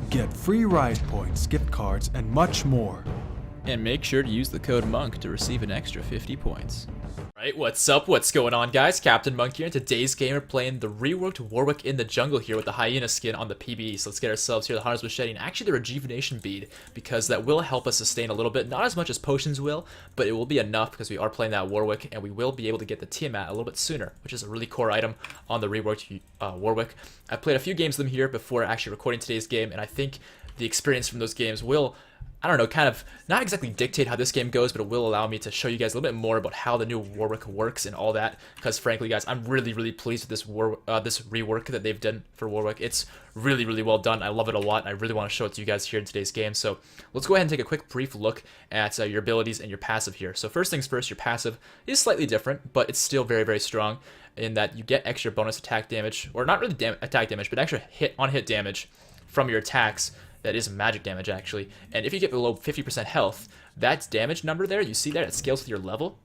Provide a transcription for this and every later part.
Get free rise points, gift cards, and much more. And make sure to use the code MONK to receive an extra 50 points. Right, what's up? What's going on, guys? Captain Monk here. In today's game, we're playing the reworked Warwick in the jungle here with the Hyena skin on the PBE. So let's get ourselves here the Hunter's Machete and actually the Rejuvenation Bead, because that will help us sustain a little bit. Not as much as potions will, but it will be enough because we are playing that Warwick, and we will be able to get the Tiamat a little bit sooner, which is a really core item on the reworked Warwick. I've played a few games of them here before actually recording today's game, and I think the experience from those games will, I don't know, kind of not exactly dictate how this game goes, but it will allow me to show you guys a little bit more about how the new Warwick works and all that. Because frankly, guys, I'm really pleased with this this rework that they've done for Warwick. It's really well done. I love it a lot, and I really want to show it to you guys here in today's game. So let's go ahead and take a quick brief look at your abilities and your passive here. So first things first, your passive is slightly different, but it's still very strong in that you get extra bonus attack damage, or not really attack damage, but extra hit damage from your attacks. That is magic damage, actually. And if you get below 50% health, that damage number there, you see that it scales with your level,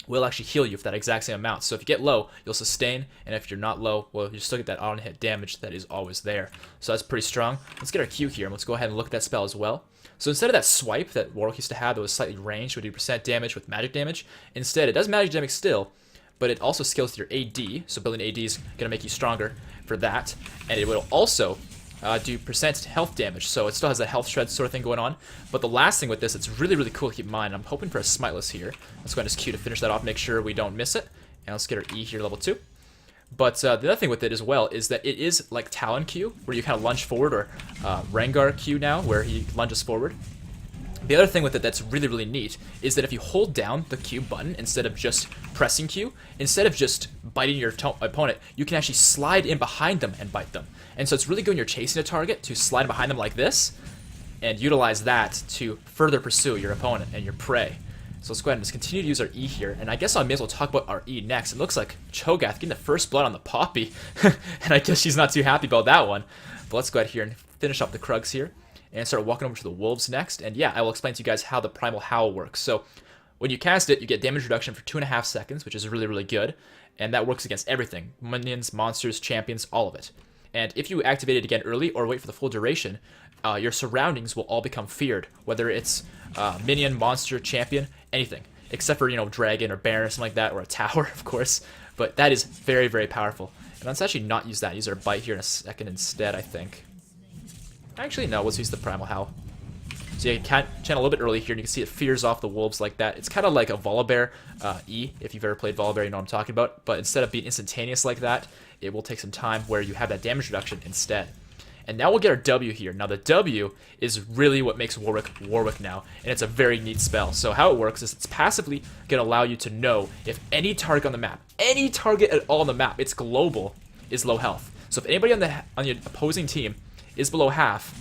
will actually heal you for that exact same amount. So if you get low, you'll sustain, and if you're not low, well, you still get that on-hit damage that is always there. So that's pretty strong. Let's get our Q here, and let's go ahead and look at that spell as well. So instead of that swipe that Warwick used to have that was slightly ranged, would do percent damage with magic damage, instead it does magic damage still, but it also scales with your AD, so building AD is going to make you stronger for that, and it will also do percent health damage, so it still has that health shred sort of thing going on. But the last thing with this, it's really cool to keep in mind. I'm hoping for a Smiteless here. Let's go ahead and just Q to finish that off, make sure we don't miss it. And let's get our E here, level 2. But the other thing with it as well is that it is like Talon Q, where you kind of lunge forward, or Rengar Q now, where he lunges forward. The other thing with it that's really neat is that if you hold down the Q button instead of just pressing Q, instead of just biting your opponent, you can actually slide in behind them and bite them. And so it's really good when you're chasing a target to slide behind them like this and utilize that to further pursue your opponent and your prey. So let's go ahead and just continue to use our E here, and I guess I may as well talk about our E next. It looks like Cho'Gath getting the first blood on the Poppy, and I guess she's not too happy about that one. But let's go ahead here and finish off the Krugs here and start walking over to the Wolves next. And yeah, I will explain to you guys how the primal howl works. So when you cast it, you get damage reduction for 2.5 seconds, which is really good, and that works against everything: minions, monsters, champions, all of it. And if you activate it again early or wait for the full duration, your surroundings will all become feared, whether it's minion, monster, champion, anything, except for, you know, dragon or baron or something like that, or a tower, of course. But that is very powerful. And let's actually not use that. Use our bite here in a second instead, I think. Actually, no, let's use the primal howl. So you can channel a little bit early here, and you can see it fears off the wolves like that. It's kind of like a Volibear E, if you've ever played Volibear, you know what I'm talking about. But instead of being instantaneous like that, it will take some time where you have that damage reduction instead. And now we'll get our W here. Now the W is really what makes Warwick now, and it's a very neat spell. So how it works is it's passively going to allow you to know if any target on the map, any target at all on the map, it's global, is low health. So if anybody on your opposing team is below half,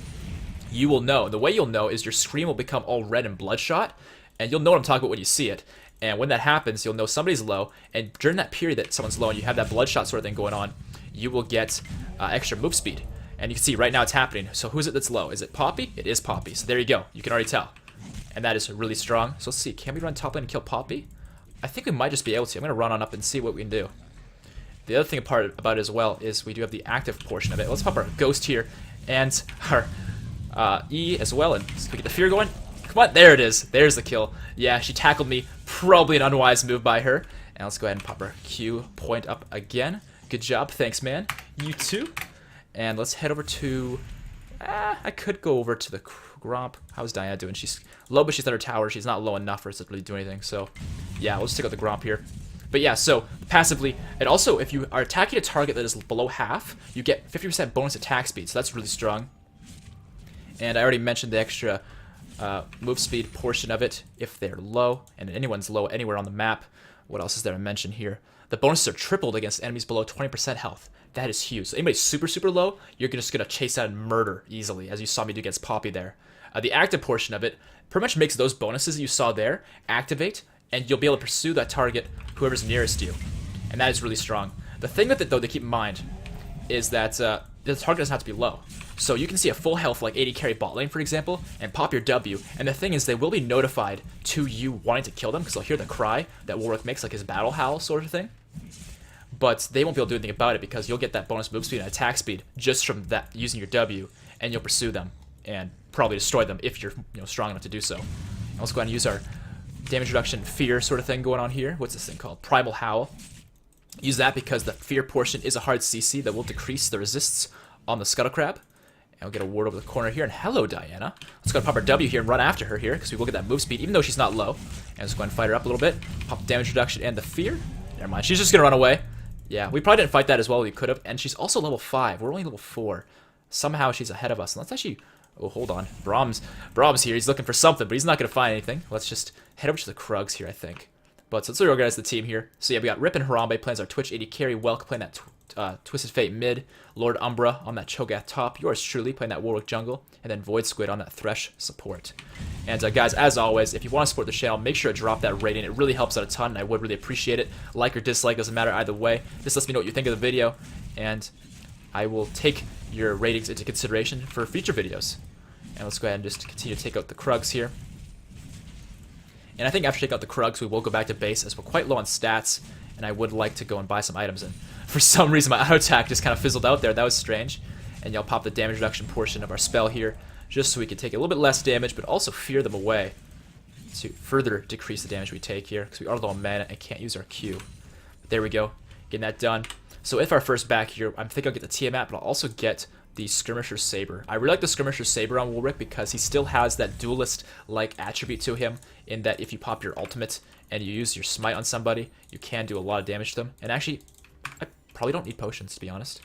you will know. The way you'll know is your screen will become all red and bloodshot, and you'll know what I'm talking about when you see it. And when that happens, you'll know somebody's low, and during that period that someone's low and you have that bloodshot sort of thing going on, you will get extra move speed. And you can see right now it's happening. So who's it that's low? Is it Poppy? It is Poppy. So there you go. You can already tell. And that is really strong. So let's see. Can we run top lane and kill Poppy? I think we might just be able to. I'm going to run on up and see what we can do. The other thing about it as well is we do have the active portion of it. Let's pop our Ghost here and our E as well, and we get the fear going. Come on, there it is. There's the kill. Yeah, she tackled me. Probably an unwise move by her. And let's go ahead and pop our Q point up again. Good job. Thanks, man. You too. And let's head over to... I could go over to the Gromp. How's Diana doing? She's low, but she's under tower. She's not low enough for us to really do anything. So, yeah, we'll just take out the Gromp here. But yeah, so passively, and also if you are attacking a target that is below half, you get 50% bonus attack speed. So that's really strong. And I already mentioned the extra move speed portion of it if they're low, and anyone's low anywhere on the map. What else is there to mention here? The bonuses are tripled against enemies below 20% health. That is huge. So anybody super low, you're just going to chase out and murder easily, as you saw me do against Poppy there. The active portion of it pretty much makes those bonuses that you saw there activate, and you'll be able to pursue that target, whoever's nearest you. And that is really strong. The thing with it, though, to keep in mind is that the target doesn't have to be low. So you can see a full health like 80 carry bot lane, for example, and pop your W. And the thing is, they will be notified to you wanting to kill them, because they'll hear the cry that Warwick makes, like his battle howl sort of thing. But they won't be able to do anything about it, because you'll get that bonus move speed and attack speed just from that using your W. and you'll pursue them and probably destroy them if you're strong enough to do so. Let's go ahead and use our damage reduction fear sort of thing going on here. What's this thing called? Primal howl. Use that because the fear portion is a hard CC that will decrease the resists on the scuttle crab. And we'll get a ward over the corner here. And hello, Diana. Let's go and pop our W here and run after her here because we will get that move speed even though she's not low. And let's go and fight her up a little bit. Pop the damage reduction and the fear. Never mind. She's just going to run away. Yeah, we probably didn't fight that as well as we could have. And she's also level 5. We're only level 4. Somehow she's ahead of us. And let's actually... Oh, hold on. Brahms here. He's looking for something, but he's not going to find anything. Let's just head over to the Krugs here, I think. But so let's reorganize the team here. So yeah, we got Rip and Harambe playing as our Twitch AD carry. Welk playing that Twisted Fate mid. Lord Umbra on that Cho'Gath top. Yours truly playing that Warwick jungle. And then Void Squid on that Thresh support. And guys, as always, if you want to support the channel, make sure to drop that rating. It really helps out a ton, and I would really appreciate it. Like or dislike, doesn't matter either way. This lets me know what you think of the video. And I will take your ratings into consideration for future videos. And let's go ahead and just continue to take out the Krugs here. And I think after taking out the Krugs, we will go back to base as we're quite low on stats. And I would like to go and buy some items. And for some reason, my auto attack just kind of fizzled out there. That was strange. And y'all pop the damage reduction portion of our spell here, just so we can take a little bit less damage, but also fear them away to further decrease the damage we take here, because we are low on mana and can't use our Q. But there we go, getting that done. So if our first back here, I'm thinking I'll get the Tiamat, but I'll also get the Skirmisher Saber. I really like the Skirmisher Saber on Warwick because he still has that duelist-like attribute to him, in that if you pop your ultimate and you use your smite on somebody, you can do a lot of damage to them. And actually, I probably don't need potions, to be honest.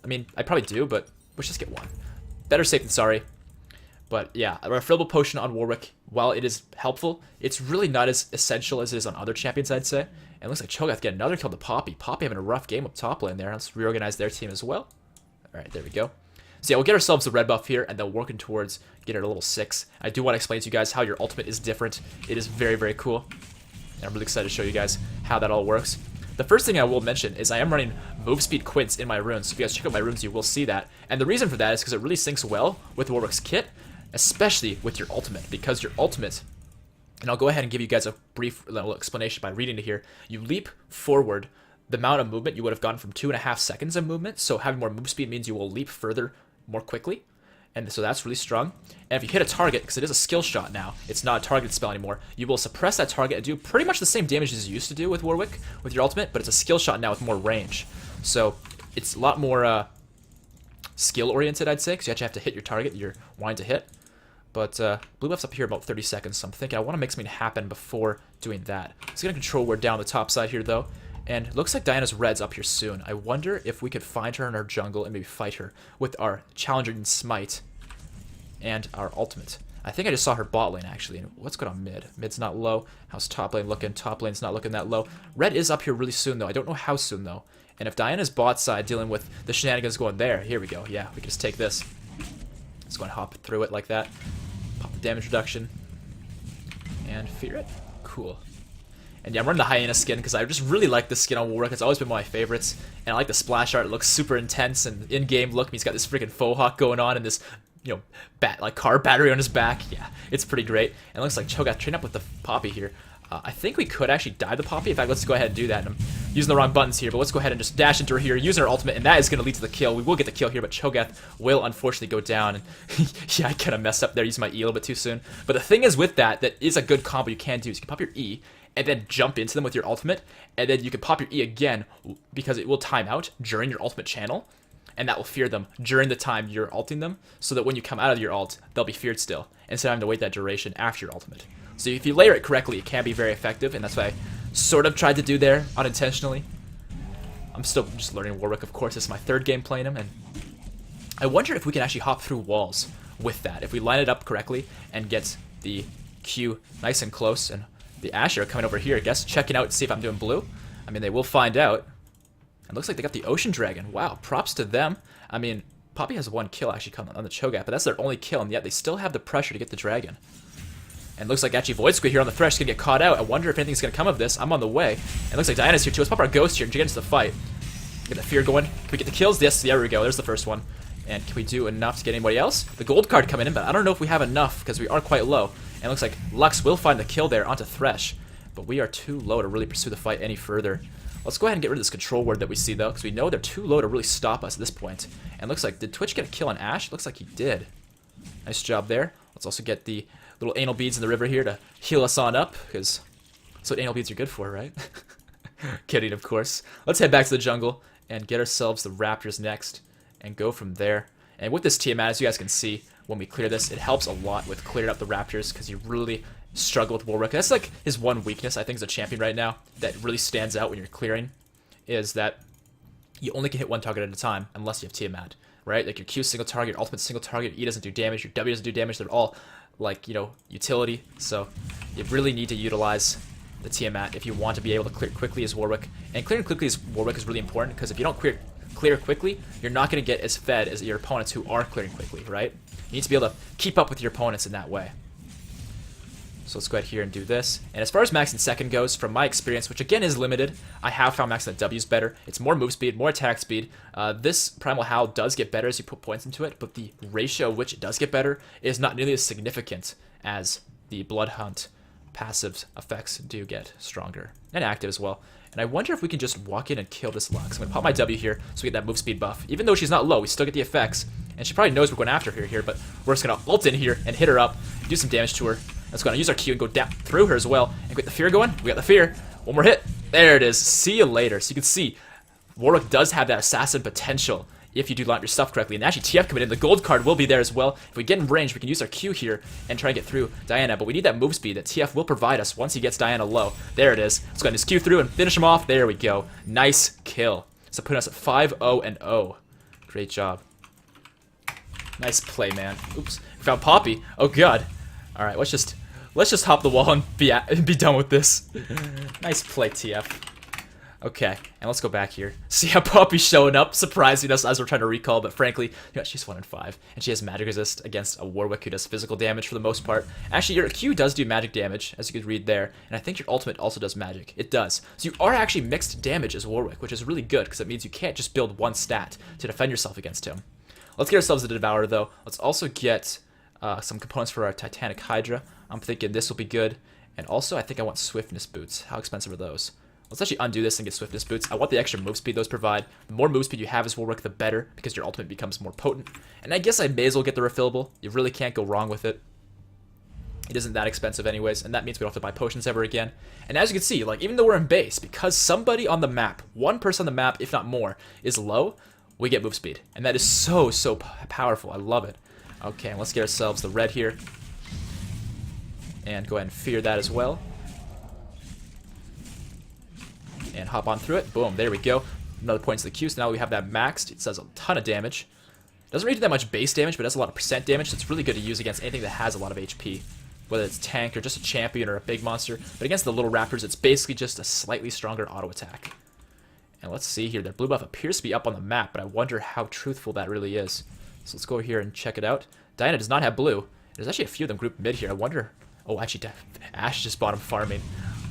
I mean, I probably do, but let's just get one. Better safe than sorry. But yeah, a refillable potion on Warwick, while it is helpful, it's really not as essential as it is on other champions, I'd say. And it looks like Cho'Gath get another kill to Poppy. Poppy having a rough game up top lane there. Let's reorganize their team as well. Alright, there we go. So yeah, we'll get ourselves the red buff here, and then working towards getting a level 6. I do want to explain to you guys how your ultimate is different. It is very, very cool. And I'm really excited to show you guys how that all works. The first thing I will mention is I am running move speed quints in my runes. So if you guys check out my runes, you will see that. And the reason for that is because it really syncs well with Warwick's kit, especially with your ultimate. Because your ultimate, and I'll go ahead and give you guys a brief little explanation by reading it here. You leap forward the amount of movement you would have gotten from 2.5 seconds of movement. So having more move speed means you will leap further more quickly. And so that's really strong. And if you hit a target, because it is a skill shot now, it's not a targeted spell anymore, you will suppress that target and do pretty much the same damage as you used to do with Warwick, with your ultimate, but it's a skill shot now with more range. So it's a lot more skill-oriented, I'd say, because you actually have to hit your target you're wanting to hit. But blue buff's up here about 30 seconds, so I'm thinking I want to make something happen before doing that. It's going to control ward down the top side here, though. And it looks like Diana's red's up here soon. I wonder if we could find her in our jungle and maybe fight her with our challenging smite and our ultimate. I think I just saw her bot lane, actually. And what's going on mid? Mid's not low. How's top lane looking? Top lane's not looking that low. Red is up here really soon, though. I don't know how soon, though. And if Diana's bot side dealing with the shenanigans going there, here we go. Yeah, we can just take this. Let's go and hop through it like that. Pop the damage reduction. And fear it. Cool. And yeah, I'm running the Hyena skin because I just really like this skin on Warwick. It's always been one of my favorites. And I like the splash art. It looks super intense and in-game look. He's got this freaking faux hawk going on and this, you know, like car battery on his back. Yeah, it's pretty great. And it looks like Cho'Gath trained up with the Poppy here. I think we could actually die the Poppy. In fact, let's go ahead and do that. And I'm using the wrong buttons here, but let's go ahead and just dash into her here, using her ultimate, and that is going to lead to the kill. We will get the kill here, but Cho'Gath will unfortunately go down. And yeah, I kind of messed up there using my E a little bit too soon. But the thing is with that is a good combo you can do is you can pop your E, and then jump into them with your ultimate, and then you can pop your E again because it will time out during your ultimate channel, and that will fear them during the time you're ulting them, so that when you come out of your ult, they'll be feared still, instead of having to wait that duration after your ultimate. So if you layer it correctly, it can be very effective, and that's what I sort of tried to do there, unintentionally. I'm still just learning Warwick, of course. This is my third game playing him, and I wonder if we can actually hop through walls with that. If we line it up correctly and get the Q nice and close, and the Asher coming over here, I guess, checking out to see if I'm doing blue. I mean, they will find out. It looks like they got the Ocean Dragon. Wow, props to them. I mean, Poppy has one kill actually coming on the Cho'Gath, but that's their only kill, and yet they still have the pressure to get the dragon. And it looks like actually Void Squid here on the Thresh is going to get caught out. I wonder if anything's going to come of this. I'm on the way. And it looks like Diana's here too. Let's pop our Ghost here and get into the fight. Get the fear going. Can we get the kills? Yes, there we go. There's the first one. And can we do enough to get anybody else? The gold card coming in, but I don't know if we have enough because we are quite low. And it looks like Lux will find the kill there onto Thresh. But we are too low to really pursue the fight any further. Let's go ahead and get rid of this control word that we see, though, because we know they're too low to really stop us at this point. And looks like, did Twitch get a kill on Ashe? Looks like he did. Nice job there. Let's also get the little anal beads in the river here to heal us on up, because that's what anal beads are good for, right? Kidding, of course. Let's head back to the jungle and get ourselves the raptors next and go from there. And with this Tiamat, as you guys can see, when we clear this, it helps a lot with clearing up the raptors, because you really struggle with Warwick. That's like his one weakness, I think, as a champion right now, that really stands out when you're clearing, is that you only can hit one target at a time unless you have Tiamat, right? Like your Q single target, your ultimate single target, your E doesn't do damage, your W doesn't do damage. They're all like, you know, utility. So you really need to utilize the Tiamat if you want to be able to clear quickly as Warwick. And clearing quickly as Warwick is really important, because if you don't clear quickly, you're not going to get as fed as your opponents who are clearing quickly, right? You need to be able to keep up with your opponents in that way. So let's go ahead here and do this. And as far as maxing second goes, from my experience, which again is limited, I have found maxing the W's better. It's more move speed, more attack speed. This primal howl does get better as you put points into it, but the ratio which it does get better is not nearly as significant as the blood hunt passive effects do get stronger. And active as well. And I wonder if we can just walk in and kill this Lux. I'm going to pop my W here so we get that move speed buff. Even though she's not low, we still get the effects. And she probably knows we're going after her here, but we're just going to ult in here and hit her up, do some damage to her. Let's go and use our Q and go down through her as well. And get the fear going. We got the fear. One more hit. There it is. See you later. So you can see Warwick does have that assassin potential if you do line up your stuff correctly. And actually TF coming in. The gold card will be there as well. If we get in range, we can use our Q here and try and get through Diana. But we need that move speed that TF will provide us once he gets Diana low. There it is. Let's go ahead and just Q through and finish him off. There we go. Nice kill. So putting us at 5-0-0. Great job. Nice play, man. Oops. We found Poppy. Oh god. Alright, let's just hop the wall and be done with this. Nice play, TF. Okay, and let's go back here. See how Poppy's showing up, surprising us as we're trying to recall, but frankly, you know, she's 1-5, and she has magic resist against a Warwick who does physical damage for the most part. Actually, your Q does do magic damage, as you could read there, and I think your ultimate also does magic. It does. So you are actually mixed damage as Warwick, which is really good, because it means you can't just build one stat to defend yourself against him. Let's get ourselves a Devourer, though. Let's also get some components for our Titanic Hydra. I'm thinking this will be good. And also, I think I want Swiftness Boots. How expensive are those? Let's actually undo this and get Swiftness Boots. I want the extra move speed those provide. The more move speed you have as Warwick, the better, because your ultimate becomes more potent. And I guess I may as well get the refillable. You really can't go wrong with it. It isn't that expensive anyways, and that means we don't have to buy potions ever again. And as you can see, like, even though we're in base, because somebody on the map, one person on the map, if not more, is low, we get move speed. And that is so, so powerful. I love it. Okay, and let's get ourselves the red here. And go ahead and fear that as well. And hop on through it. Boom, there we go. Another point to the Q, so now we have that maxed. It does a ton of damage. Doesn't really do that much base damage, but it does a lot of percent damage, so it's really good to use against anything that has a lot of HP. Whether it's tank or just a champion or a big monster. But against the little raptors, it's basically just a slightly stronger auto attack. And let's see here. Their blue buff appears to be up on the map, but I wonder how truthful that really is. So let's go here and check it out. Diana does not have blue. There's actually a few of them grouped mid here. I wonder... Oh, actually, Ashe just bought him farming.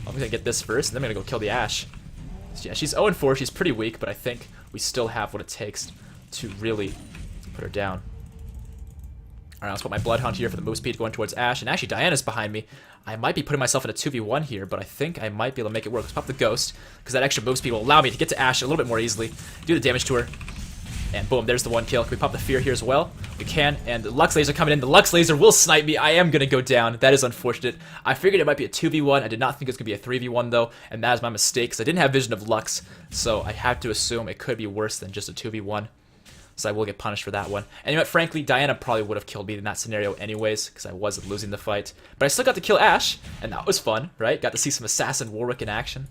I'm going to get this first, and then I'm going to go kill the Ashe. So yeah, she's 0-4. She's pretty weak, but I think we still have what it takes to really put her down. Alright, let's put my Bloodhound here for the move speed going towards Ashe. And actually, Diana's behind me. I might be putting myself in a 2v1 here, but I think I might be able to make it work. Let's pop the Ghost, because that extra move speed will allow me to get to Ashe a little bit more easily. Do the damage to her. And boom, there's the one kill. Can we pop the Fear here as well? We can, and the Lux Laser coming in. The Lux Laser will snipe me. I am going to go down. That is unfortunate. I figured it might be a 2v1. I did not think it was going to be a 3v1, though, and that is my mistake, because I didn't have vision of Lux, so I have to assume it could be worse than just a 2v1. So I will get punished for that one. And you know what, frankly, Diana probably would have killed me in that scenario anyways, because I was losing the fight. But I still got to kill Ashe, and that was fun, right? Got to see some Assassin Warwick in action.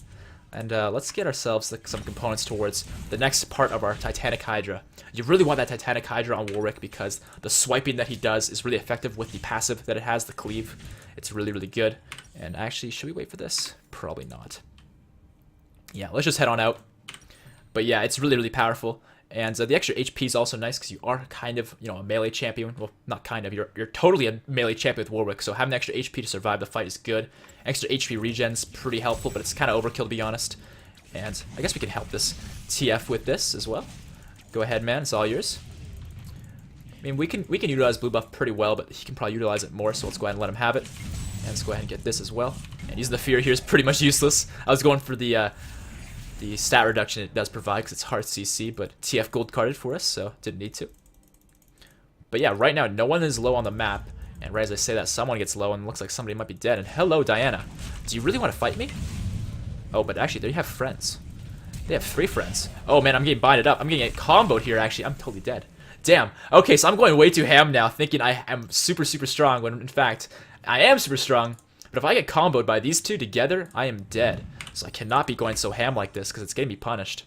And let's get ourselves some components towards the next part of our Titanic Hydra. You really want that Titanic Hydra on Warwick because the swiping that he does is really effective with the passive that it has, the cleave. It's really, really good. And actually, should we wait for this? Probably not. Yeah, let's just head on out. But yeah, it's really, really powerful. And the extra HP is also nice because you are kind of, you know, a melee champion. Well, not kind of. You're totally a melee champion with Warwick. So having extra HP to survive the fight is good. Extra HP regen's pretty helpful, but it's kind of overkill to be honest. And I guess we can help this TF with this as well. Go ahead, man. It's all yours. I mean, we can utilize blue buff pretty well, but he can probably utilize it more. So let's go ahead and let him have it. And let's go ahead and get this as well. And using the fear here is pretty much useless. I was going for the the stat reduction it does provide because it's hard CC, but TF gold carded for us, so didn't need to. But yeah, right now no one is low on the map, and right as I say that, someone gets low and looks like somebody might be dead. And hello, Diana. Do you really want to fight me? Oh, but actually, they have friends. They have 3 friends. Oh man, I'm getting binded up. I'm getting comboed here, actually. I'm totally dead. Damn. Okay, so I'm going way too ham now, thinking I am super, super strong, when in fact, I am super strong. But if I get comboed by these 2 together, I am dead. So I cannot be going so ham like this, because it's going to be punished.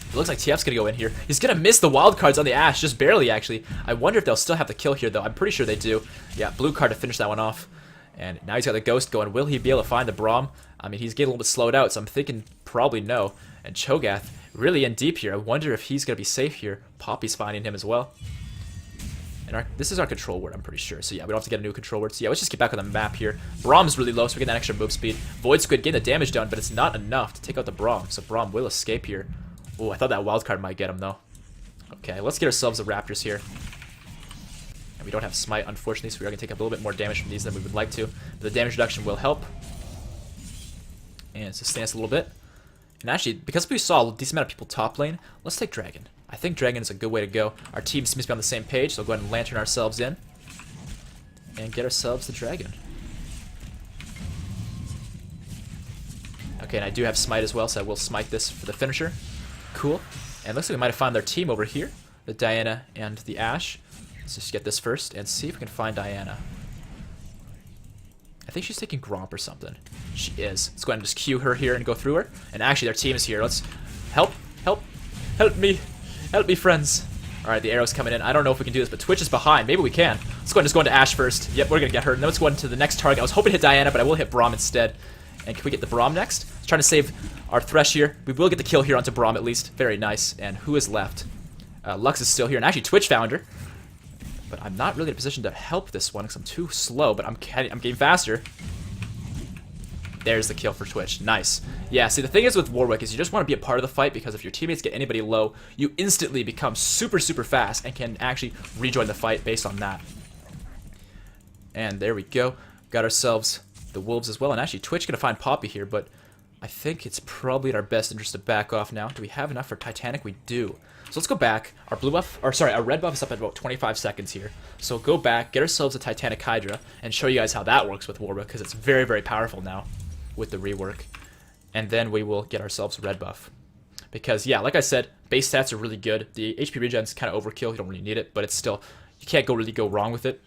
It looks like TF's going to go in here. He's going to miss the wild cards on the Ashe, just barely, actually. I wonder if they'll still have the kill here, though. I'm pretty sure they do. Yeah, blue card to finish that one off. And now he's got the Ghost going. Will he be able to find the Braum? I mean, he's getting a little bit slowed out, so I'm thinking probably no. And Cho'Gath really in deep here. I wonder if he's going to be safe here. Poppy's finding him as well. And this is our control word, I'm pretty sure. So yeah, we don't have to get a new control word. So yeah, let's just get back on the map here. Braum's really low, so we get that extra move speed. Void Squid getting the damage done, but it's not enough to take out the Braum. So Braum will escape here. Oh, I thought that wild card might get him, though. Okay, let's get ourselves the Raptors here. And we don't have Smite, unfortunately, so we are going to take a little bit more damage from these than we would like to. But the damage reduction will help. And sustain us a little bit. And actually, because we saw a decent amount of people top lane, let's take Dragon. I think Dragon is a good way to go. Our team seems to be on the same page, so we'll go ahead and lantern ourselves in. And get ourselves the Dragon. Okay, and I do have Smite as well, so I will smite this for the finisher. Cool. And looks like we might have found their team over here. The Diana and the Ashe. Let's just get this first and see if we can find Diana. I think she's taking Gromp or something. She is. Let's go ahead and just queue her here and go through her. And actually, their team is here. Let's help me, friends. All right, the arrow's coming in. I don't know if we can do this, but Twitch is behind. Maybe we can. Let's go ahead and just go into Ashe first. Yep, we're gonna get her. And then let's go into the next target. I was hoping to hit Diana, but I will hit Braum instead. And can we get the Braum next? Trying to save our Thresh here. We will get the kill here onto Braum at least. Very nice. And who is left? Lux is still here, and actually Twitch found her. But I'm not really in a position to help this one because I'm too slow, but I'm getting faster. There's the kill for Twitch. Nice. Yeah, see, the thing is with Warwick is you just want to be a part of the fight, because if your teammates get anybody low, you instantly become super, super fast and can actually rejoin the fight based on that. And there we go. Got ourselves the Wolves as well. And actually, Twitch going to find Poppy here, but I think it's probably in our best interest to back off now. Do we have enough for Titanic? We do. So let's go back. Our blue buff, or sorry, our red buff is up at about 25 seconds here. So go back, get ourselves a Titanic Hydra, and show you guys how that works with Warwick, because it's very, very powerful now with the rework. And then we will get ourselves a red buff. Because, yeah, like I said, base stats are really good. The HP regen's kind of overkill. You don't really need it, but it's still, you can't really go wrong with it.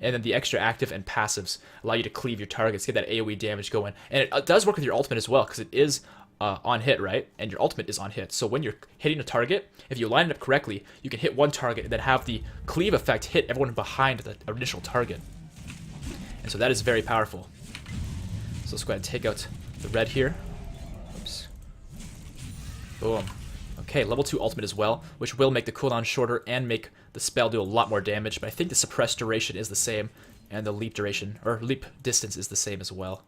And then the extra active and passives allow you to cleave your targets, get that AoE damage going. And it does work with your ultimate as well, because it is on hit, right? And your ultimate is on hit. So when you're hitting a target, if you line it up correctly, you can hit one target and then have the cleave effect hit everyone behind the initial target. And so that is very powerful. So let's go ahead and take out the red here. Oops. Boom. Okay, level 2 ultimate as well, which will make the cooldown shorter and make the spell do a lot more damage, but I think the suppress duration is the same, and the leap duration, or leap distance is the same as well.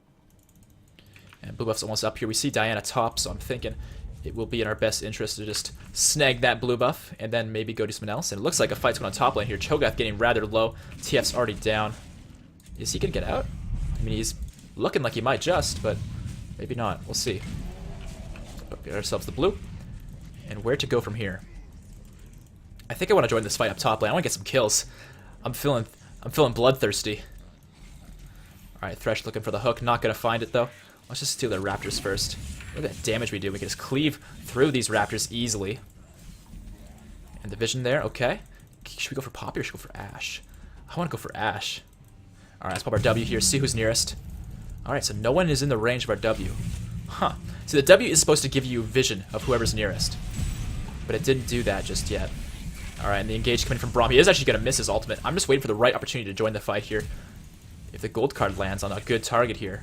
And blue buff's almost up here. We see Diana top, so I'm thinking it will be in our best interest to just snag that blue buff, and then maybe go do something else. And it looks like a fight's going on top lane here. Cho'Gath getting rather low. TF's already down. Is he going to get out? I mean, he's looking like he might just, but maybe not. We'll see. Get ourselves the blue. And where to go from here? I think I want to join this fight up top lane. I want to get some kills. I'm feeling bloodthirsty. Alright, Thresh looking for the hook. Not going to find it, though. Let's just steal their Raptors first. Look at that damage we do. We can just cleave through these Raptors easily. And the vision there. Okay. Should we go for Poppy or should we go for Ashe? I want to go for Ashe. Alright, let's pop our W here. See who's nearest. Alright, so no one is in the range of our W. Huh. So the W is supposed to give you vision of whoever's nearest. But it didn't do that just yet. Alright, and the engage coming from Braum. He is actually going to miss his ultimate. I'm just waiting for the right opportunity to join the fight here. If the gold card lands on a good target here.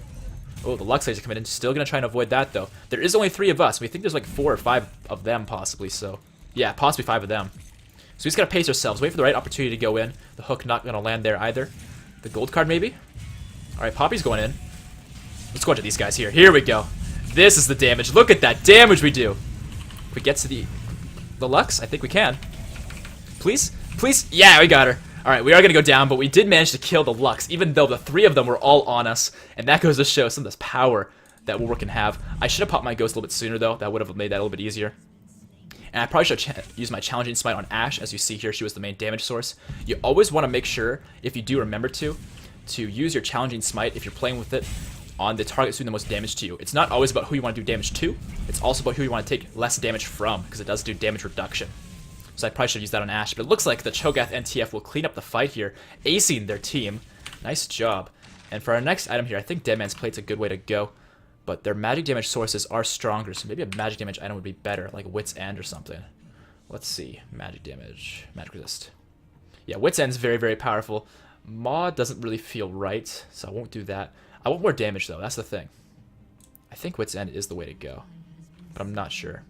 Oh, the Lux laser coming in. Still going to try and avoid that, though. There is only 3 of us. We think there's like 4 or 5 of them, possibly. So, yeah, possibly 5 of them. So we just got to pace ourselves. Wait for the right opportunity to go in. The hook not going to land there either. The gold card, maybe? Alright, Poppy's going in. Let's go into these guys here. Here we go. This is the damage. Look at that damage we do. If we get to the Lux, I think we can. Please? Please? Yeah, we got her. Alright, we are going to go down, but we did manage to kill the Lux, even though the 3 of them were all on us. And that goes to show some of this power that Warwick can have. I should have popped my ghost a little bit sooner though. That would have made that a little bit easier. And I probably should have used my challenging smite on Ashe. As you see here, she was the main damage source. You always want to make sure, if you do remember to use your challenging smite if you're playing with it on the target doing the most damage to you. It's not always about who you want to do damage to. It's also about who you want to take less damage from, because it does do damage reduction. So I probably should use that on Ashe. But it looks like the Cho'Gath and TF will clean up the fight here, acing their team. Nice job. And for our next item here, I think Dead Man's Plate's a good way to go. But their magic damage sources are stronger, so maybe a magic damage item would be better, like Wit's End or something. Let's see. Magic damage. Magic resist. Yeah, Wit's End's very, very powerful. Maw doesn't really feel right, so I won't do that. I want more damage, though. That's the thing. I think Wit's End is the way to go, but I'm not sure.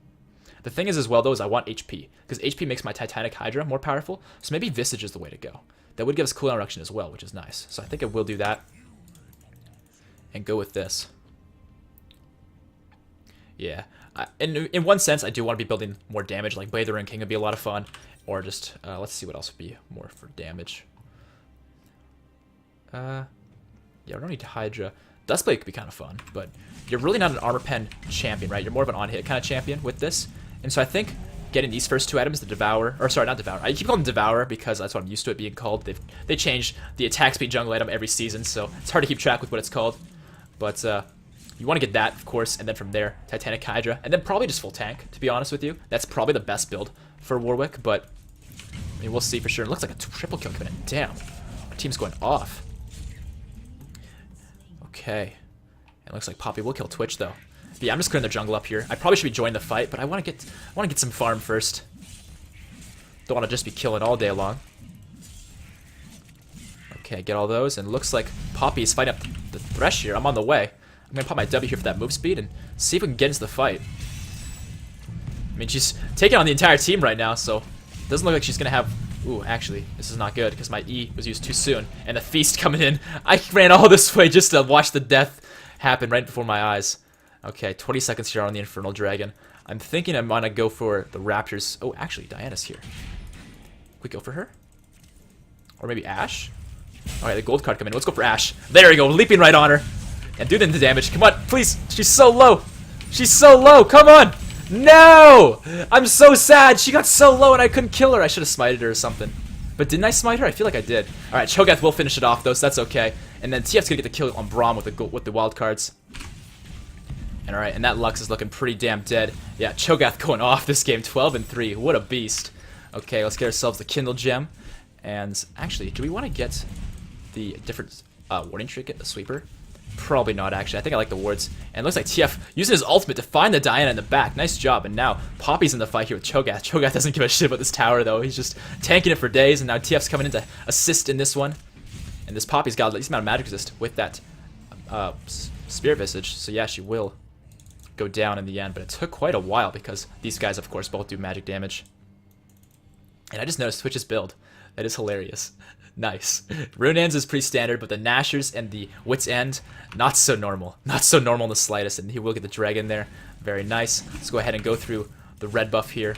The thing is, as well, though, is I want HP, because HP makes my Titanic Hydra more powerful, so maybe Visage is the way to go. That would give us cooldown reduction as well, which is nice. So I think I will do that and go with this. Yeah. In one sense, I do want to be building more damage, like Blade the Ruined King would be a lot of fun, or just, let's see what else would be more for damage. Yeah, we don't need Hydra. Dustblade could be kind of fun, but you're really not an armor pen champion, right? You're more of an on-hit kind of champion with this. And so I think getting these first two items, the Devour, or sorry, not Devour. I keep calling them Devour because that's what I'm used to it being called. They change the attack speed jungle item every season, so it's hard to keep track with what it's called. But you want to get that, of course, and then from there, Titanic Hydra, and then probably just full tank, to be honest with you. That's probably the best build for Warwick, but I mean, we'll see for sure. It looks like a triple kill coming in. Damn, our team's going off. Okay. It looks like Poppy will kill Twitch though. But yeah, I'm just clearing the jungle up here. I probably should be joining the fight, but I want to get some farm first. Don't want to just be killing all day long. Okay, get all those, and it looks like Poppy is fighting up the Thresh here. I'm on the way. I'm gonna pop my W here for that move speed and see if we can get into the fight. I mean, she's taking on the entire team right now, so it doesn't look like she's gonna have. Ooh, actually, this is not good because my E was used too soon. And the feast coming in. I ran all this way just to watch the death happen right before my eyes. Okay, 20 seconds here on the Infernal Dragon. I'm thinking I'm gonna go for the Raptors. Oh, actually, Diana's here. We go for her? Or maybe Ashe? Alright, the gold card coming in. Let's go for Ashe. There we go, leaping right on her. And do the damage. Come on, please. She's so low. She's so low. Come on. No! I'm so sad. She got so low and I couldn't kill her. I should have smited her or something. But didn't I smite her? I feel like I did. Alright, Cho'Gath will finish it off though, so that's okay. And then TF's gonna get the kill on Braum with the wild cards. And alright, and that Lux is looking pretty damn dead. Yeah, Cho'Gath going off this game, 12-3. What a beast. Okay, let's get ourselves the Kindle Gem. And actually, do we want to get the different warning trinket, the sweeper? Probably not, actually. I think I like the wards. And it looks like TF using his ultimate to find the Diana in the back. Nice job. And now Poppy's in the fight here with Cho'Gath. Cho'Gath doesn't give a shit about this tower, though. He's just tanking it for days. And now TF's coming in to assist in this one. And this Poppy's got a decent amount of magic resist with that Spear Visage. So yeah, she will go down in the end. But it took quite a while because these guys, of course, both do magic damage. And I just noticed Twitch's build. That is hilarious. Nice. Runeans is pretty standard, but the Nashers and the Wit's End, not so normal. Not so normal in the slightest, and he will get the dragon there. Very nice. Let's go ahead and go through the red buff here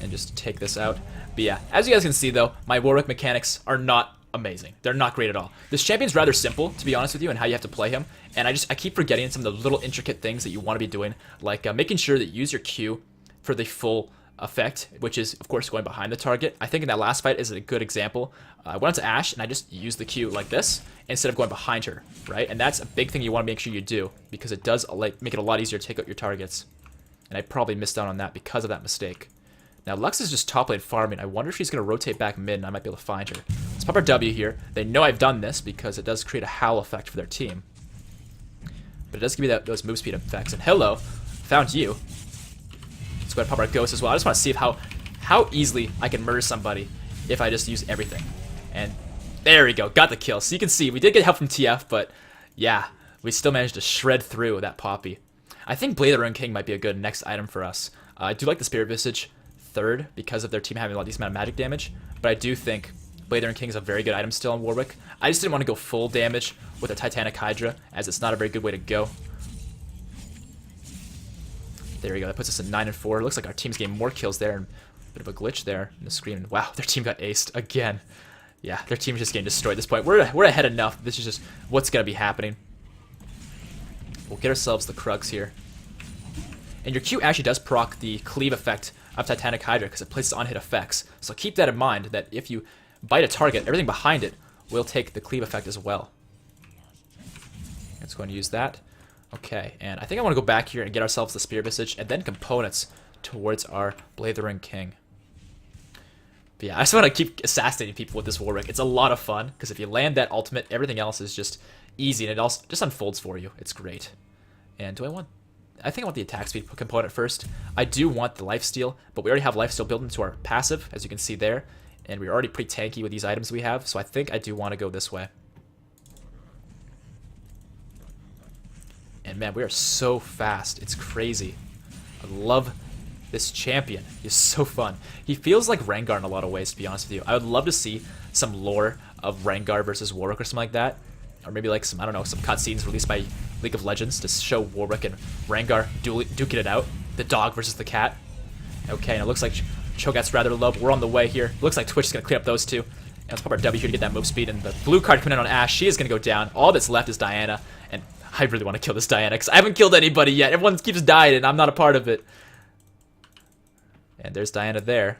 and just take this out. But yeah, as you guys can see though, my Warwick mechanics are not amazing. They're not great at all. This champion's rather simple, to be honest with you, and how you have to play him. And I keep forgetting some of the little intricate things that you want to be doing, like making sure that you use your Q for the full effect, which is of course going behind the target. I think in that last fight is a good example. I went to Ashe and I just used the Q like this instead of going behind her, right? And that's a big thing you want to make sure you do because it does make it a lot easier to take out your targets. And I probably missed out on that because of that mistake. Now Lux is just top lane farming. I wonder if she's going to rotate back mid and I might be able to find her. Let's pop our W here. They know I've done this because it does create a howl effect for their team. But it does give me those move speed effects. And hello, found you. Let's go ahead and pop our ghost as well. I just want to see how easily I can murder somebody if I just use everything. And there we go, got the kill. So you can see we did get help from TF, but yeah, we still managed to shred through that Poppy. I think Blade the Ruined King might be a good next item for us. I do like the Spirit Visage third because of their team having a decent amount of magic damage, but I do think Blade the Ruined King is a very good item still on Warwick. I just didn't want to go full damage with a Titanic Hydra as it's not a very good way to go. There we go, that puts us at 9-4. It looks like our team's getting more kills there, and a bit of a glitch there in the screen. Wow, their team got aced again. Yeah, their team's just getting destroyed at this point. We're ahead enough. This is just what's going to be happening. We'll get ourselves the Krugs here. And your Q actually does proc the cleave effect of Titanic Hydra because it places on-hit effects. So keep that in mind, that if you bite a target, everything behind it will take the cleave effect as well. Let's go and use that. Okay, and I think I want to go back here and get ourselves the Spear Visage and then components towards our Blade the Ring King. But yeah, I just want to keep assassinating people with this Warwick. It's a lot of fun, because if you land that ultimate, everything else is just easy, and it also just unfolds for you. It's great. And I think I want the attack speed component first. I do want the lifesteal, but we already have lifesteal built into our passive, as you can see there. And we're already pretty tanky with these items we have, so I think I do want to go this way. And man, we are so fast. It's crazy. I love this champion. He's so fun. He feels like Rengar in a lot of ways, to be honest with you. I would love to see some lore of Rengar versus Warwick or something like that. Or maybe like some, I don't know, some cutscenes released by League of Legends to show Warwick and Rengar duking it out. The dog versus the cat. Okay, and it looks like Cho'Gath's rather low, but we're on the way here. Looks like Twitch is going to clean up those two. And let's pop our W here to get that move speed. And the blue card coming in on Ashe, she is going to go down. All that's left is Diana. And I really want to kill this Diana, because I haven't killed anybody yet. Everyone keeps dying, and I'm not a part of it. And there's Diana there.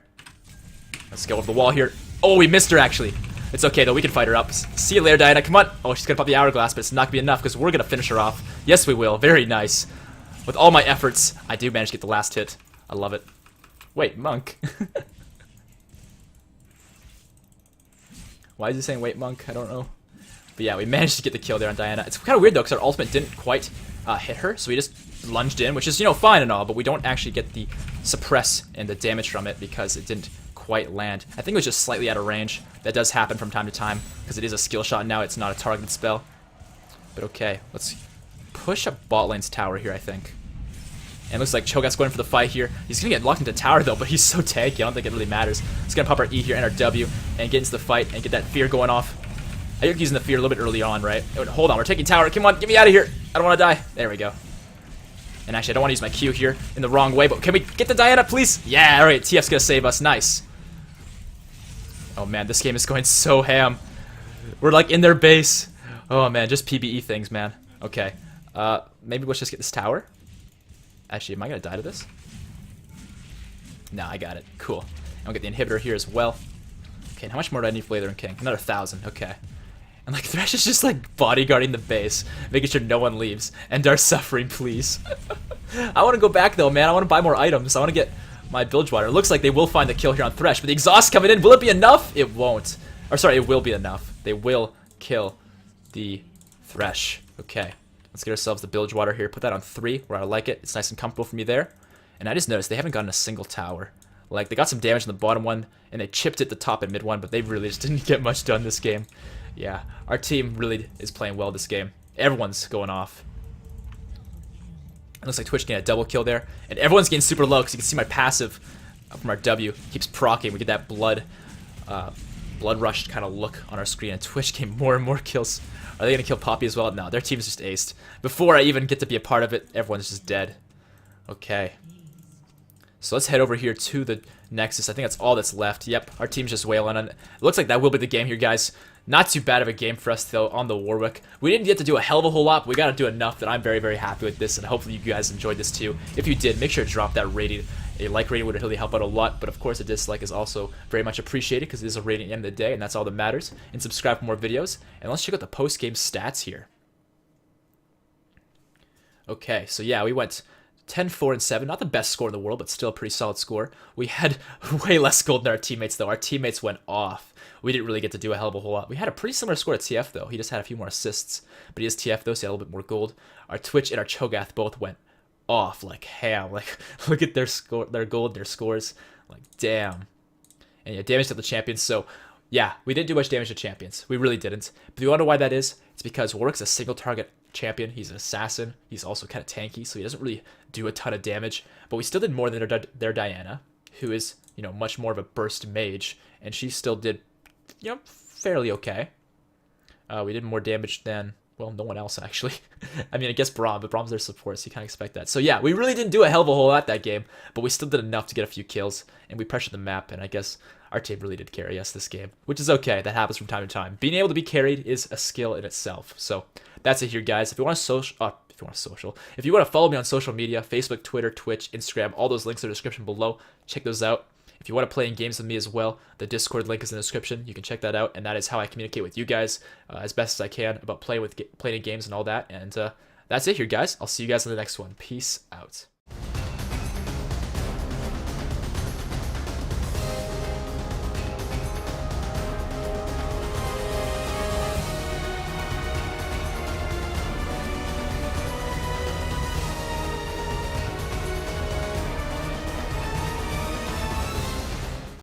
Let's go over the wall here. Oh, we missed her, actually. It's okay, though. We can fight her up. See you later, Diana. Come on. Oh, she's going to pop the hourglass, but it's not going to be enough, because we're going to finish her off. Yes, we will. Very nice. With all my efforts, I do manage to get the last hit. I love it. Wait, Monk. Why is he saying wait, Monk? I don't know. But yeah, we managed to get the kill there on Diana. It's kind of weird, though, because our ultimate didn't quite hit her, so we just lunged in, which is, you know, fine and all, but we don't actually get the suppress and the damage from it because it didn't quite land. I think it was just slightly out of range. That does happen from time to time because it is a skill shot now. It's not a targeted spell. But okay, let's push up bot lane's tower here, I think. And it looks like Cho'Gath's going for the fight here. He's going to get locked into tower, though, but he's so tanky, I don't think it really matters. He's going to pop our E here and our W and get into the fight and get that fear going off. I think using the fear a little bit early on, right? Hold on, we're taking tower. Come on, get me out of here. I don't want to die. There we go. And actually, I don't want to use my Q here in the wrong way, but can we get the Diana, please? Yeah, all right, TF's going to save us. Nice. Oh, man, this game is going so ham. We're, like, in their base. Oh, man, just PBE things, man. Okay. Maybe let's just get this tower. Actually, am I going to die to this? No, I got it. Cool. And I'll get the inhibitor here as well. Okay, and how much more do I need for Blade the Ring King? Another 1,000. Okay. And like Thresh is just like bodyguarding the base, making sure no one leaves. End our suffering, please. I want to go back though, man. I want to buy more items. I want to get my Bilgewater. It looks like they will find the kill here on Thresh, but the exhaust coming in. Will it be enough? It won't. Or sorry, it will be enough. They will kill the Thresh. Okay. Let's get ourselves the Bilgewater here. Put that on 3 where I like it. It's nice and comfortable for me there. And I just noticed they haven't gotten a single tower. Like, they got some damage in the bottom one, and they chipped it the top and mid one, but they really just didn't get much done this game. Yeah, our team really is playing well this game. Everyone's going off. It looks like Twitch getting a double kill there, and everyone's getting super low, because you can see my passive from our W keeps proccing. We get that blood rush kind of look on our screen, and Twitch getting more and more kills. Are they going to kill Poppy as well? No, their team's just aced. Before I even get to be a part of it, everyone's just dead. Okay. So let's head over here to the Nexus. I think that's all that's left. Yep, our team's just wailing on it. It looks like that will be the game here, guys. Not too bad of a game for us, though, on the Warwick. We didn't get to do a hell of a whole lot, but we got to do enough that I'm very, very happy with this, and hopefully you guys enjoyed this, too. If you did, make sure to drop that rating. A like rating would really help out a lot, but of course a dislike is also very much appreciated, because it is a rating at the end of the day, and that's all that matters. And subscribe for more videos, and let's check out the post-game stats here. Okay, so yeah, we went 10, 4, and 7. Not the best score in the world, but still a pretty solid score. We had way less gold than our teammates, though. Our teammates went off. We didn't really get to do a hell of a whole lot. We had a pretty similar score to TF, though. He just had a few more assists, but he is TF, though, so he had a little bit more gold. Our Twitch and our Cho'Gath both went off like ham. Like, look at their score, their gold, their scores. Like, damn. And yeah, damage to the champions. So, yeah, we didn't do much damage to champions. We really didn't. But you want to know why that is? It's because Warwick's a single target champion. He's an assassin. He's also kind of tanky, so he doesn't really do a ton of damage. But we still did more than their Diana, who is, you know, much more of a burst mage, and she still did, you know, fairly okay. We did more damage than, well, no one else, actually. I mean, I guess Braum, but Braum's their support, so you can't expect that. So yeah, we really didn't do a hell of a whole lot that game, but we still did enough to get a few kills, and we pressured the map, and I guess our team really did carry us this game, which is okay. That happens from time to time. Being able to be carried is a skill in itself. So that's it here, guys. If you want to you want social. If you want to follow me on social media, Facebook, Twitter, Twitch, Instagram, all those links are in the description below. Check those out. If you want to play in games with me as well, the Discord link is in the description. You can check that out, and that is how I communicate with you guys as best as I can about playing in games and all that. And that's it here, guys. I'll see you guys in the next one. Peace out.